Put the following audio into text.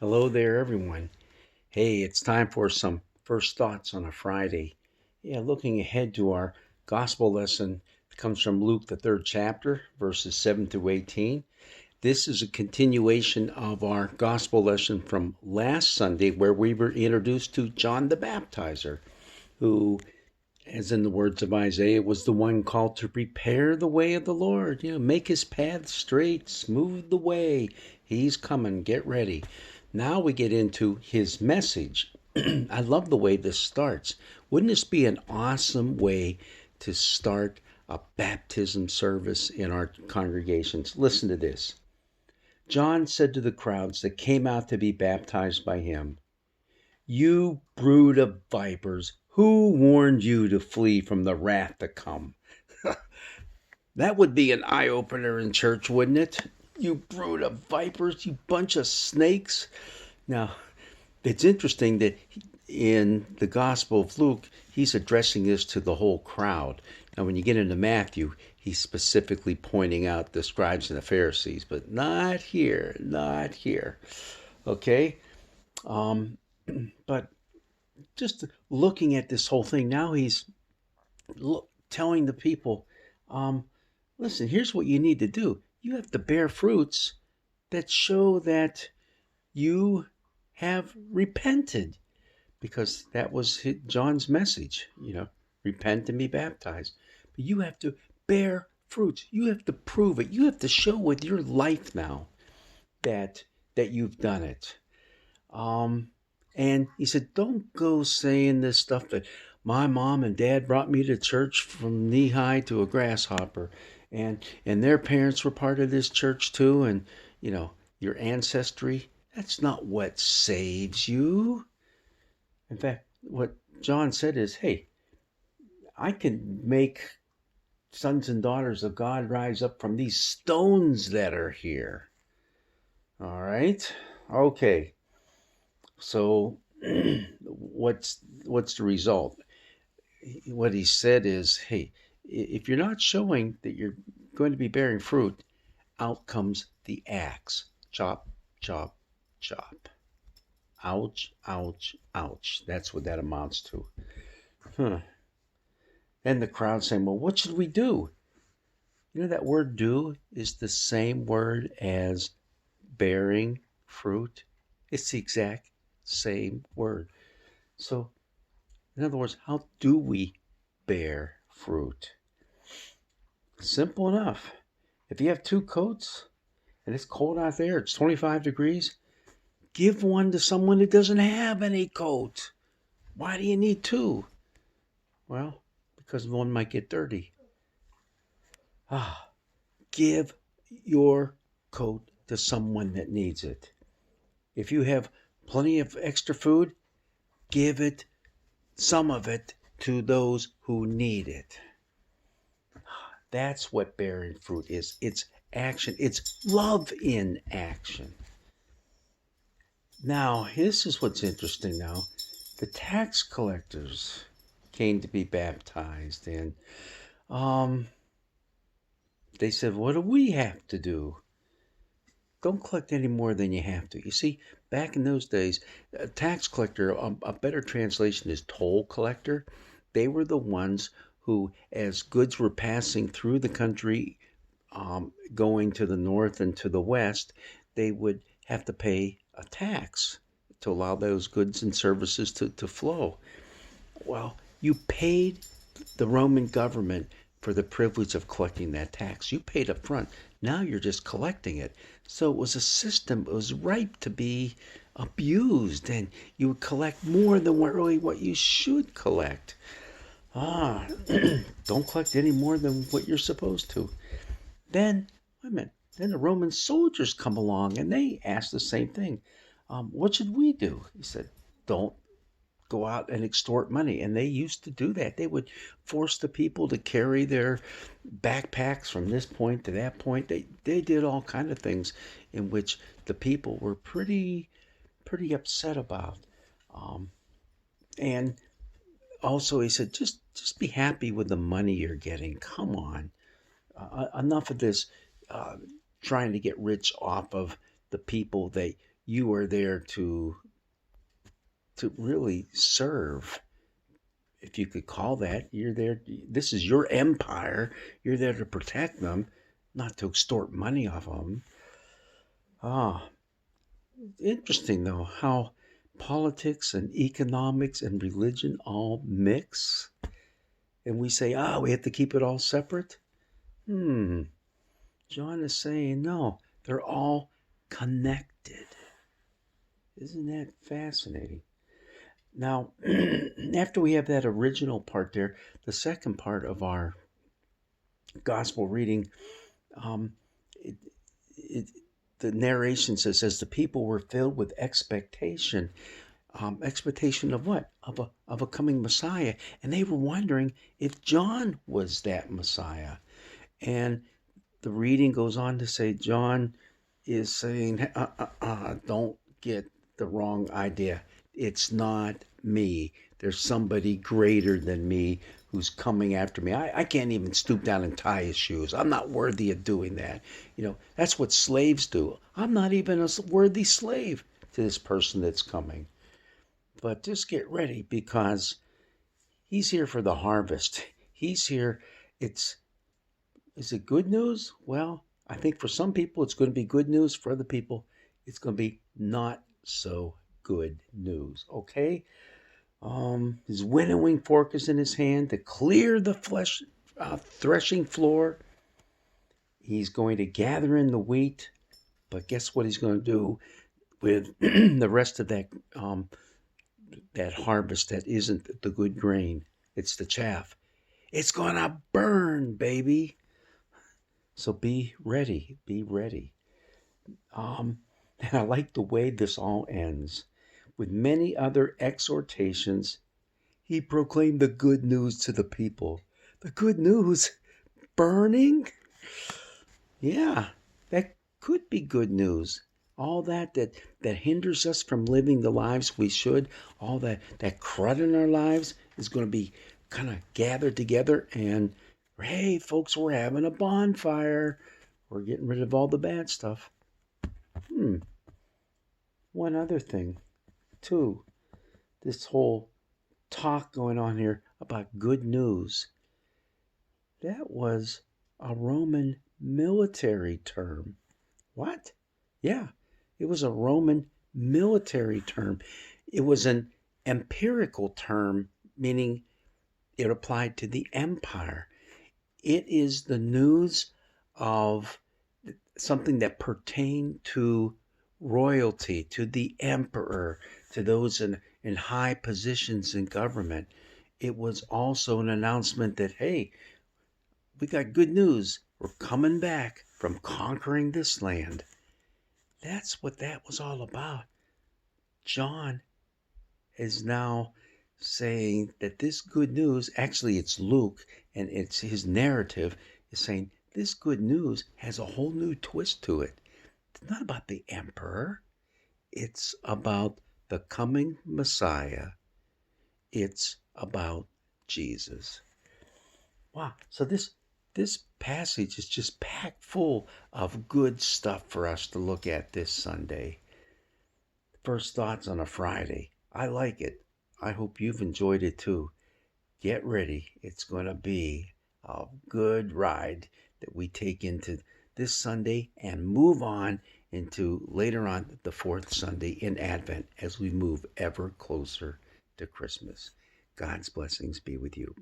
Hello there, everyone. Hey, it's time for some first thoughts on a Friday. Yeah, looking ahead to our gospel lesson that comes from Luke, the third chapter, verses 7 through 18. This is a continuation of our gospel lesson from last Sunday, where we were introduced to John the Baptizer, who, as in the words of Isaiah, was the one called to prepare the way of the Lord. Make his path straight, smooth the way. He's coming. Get ready. Now we get into his message. I love the way this starts. Wouldn't this be an awesome way to start a baptism service in our congregations? Listen to this. John said to the crowds that came out to be baptized by him, "You brood of vipers, who warned you to flee from the wrath to come?" That would be an eye opener in church, wouldn't it? You brood of vipers, you bunch of snakes. Now, it's interesting that in the Gospel of Luke, he's addressing this to the whole crowd. Now, when you get into Matthew, he's specifically pointing out the scribes and the Pharisees, but not here, not here. Okay? Um, but just looking at this whole thing, now he's telling the people, um, listen, here's what you need to do. You have to bear fruits that show that you have repented, because that was John's message, repent and be baptized. But you have to bear fruits. You have to prove it. You have to show with your life now that you've done it. Um, and he said, don't go saying this stuff that my mom and dad brought me to church from knee high to a grasshopper, and their parents were part of this church too, and your ancestry. That's not what saves you. In fact, what John said is, hey, I can make sons and daughters of God rise up from these stones that are here. All right. Okay. So what's the result? What he said is, hey, if you're not showing that you're going to be bearing fruit, out comes the axe. Chop, chop, chop. Ouch, ouch, ouch. That's what that amounts to. Huh. And the crowd saying, well, what should we do? That word do is the same word as bearing fruit. It's the exact same word. So, in other words, how do we bear fruit? Simple enough. If you have two coats and it's cold out there, it's 25 degrees, give one to someone that doesn't have any coat. Why do you need two? Well, because one might get dirty. Give your coat to someone that needs it. If you have plenty of extra food, give it, some of it, to those who need it. That's what bearing fruit is. It's action. It's love in action. Now, this is what's interesting now. The tax collectors came to be baptized, and they said, what do we have to do? Don't collect any more than you have to. You see, back in those days, a tax collector, a better translation is toll collector. They were the ones who, as goods were passing through the country, going to the north and to the west, they would have to pay a tax to allow those goods and services to flow. Well, you paid the Roman government for the privilege of collecting that tax. You paid up front. Now you're just collecting it. So it was a system. It was ripe to be abused, and you would collect more than really what you should collect. Ah, don't collect any more than what you're supposed to. Then, wait a minute. Then the Roman soldiers come along and they ask the same thing. What should we do? He said, don't go out and extort money. And they used to do that. They would force the people to carry their backpacks from this point to that point. They did all kind of things in which the people were pretty upset about. Um, and also he said, just be happy with the money you're getting. Come on. Enough of this uh, trying to get rich off of the people that You are there to really serve, if you could call that. You're there. This is your empire. You're there to protect them, not to extort money off of them. Ah, interesting though how politics and economics and religion all mix, and we say, we have to keep it all separate. Hmm. John is saying no. They're all connected. Isn't that fascinating? Now, after we have that original part there, the second part of our gospel reading, um, it, it, the narration says, as the people were filled with expectation, expectation of what? Of a coming Messiah, and they were wondering if John was that Messiah. And the reading goes on to say John is saying, don't get the wrong idea. It's not me. There's somebody greater than me who's coming after me. I can't even stoop down and tie his shoes. I'm not worthy of doing that. That's what slaves do. I'm not even a worthy slave to this person that's coming. But just get ready, because he's here for the harvest. He's here. Is it good news? Well, I think for some people it's going to be good news. For other people, it's going to be not so good news. Okay? His winnowing fork is in his hand to clear the threshing floor. He's going to gather in the wheat, but guess what he's going to do with the rest of that harvest that isn't the good grain? It's the chaff. It's going to burn, baby. So be ready. Be ready. And I like the way this all ends. With many other exhortations, he proclaimed the good news to the people. The good news? Burning? Yeah, that could be good news. All that hinders us from living the lives we should, all that crud in our lives is going to be kind of gathered together, and hey, folks, we're having a bonfire. We're getting rid of all the bad stuff. One other thing, too. This whole talk going on here about good news. That was a Roman military term. What? Yeah, it was a Roman military term. It was an empirical term, meaning it applied to the empire. It is the news of something that pertained to royalty, to the emperor, to those in high positions in government. It was also an announcement that, hey, we got good news. We're coming back from conquering this land. That's what that was all about. John is now saying that this good news, actually it's Luke, and it's his narrative, is saying this good news has a whole new twist to it. It's not about the emperor. It's about the coming Messiah. It's about Jesus. Wow. So this passage is just packed full of good stuff for us to look at this Sunday. First thoughts on a Friday. I like it. I hope you've enjoyed it too. Get ready. It's going to be a good ride that we take into this Sunday and move on into later on the fourth Sunday in Advent as we move ever closer to Christmas. God's blessings be with you.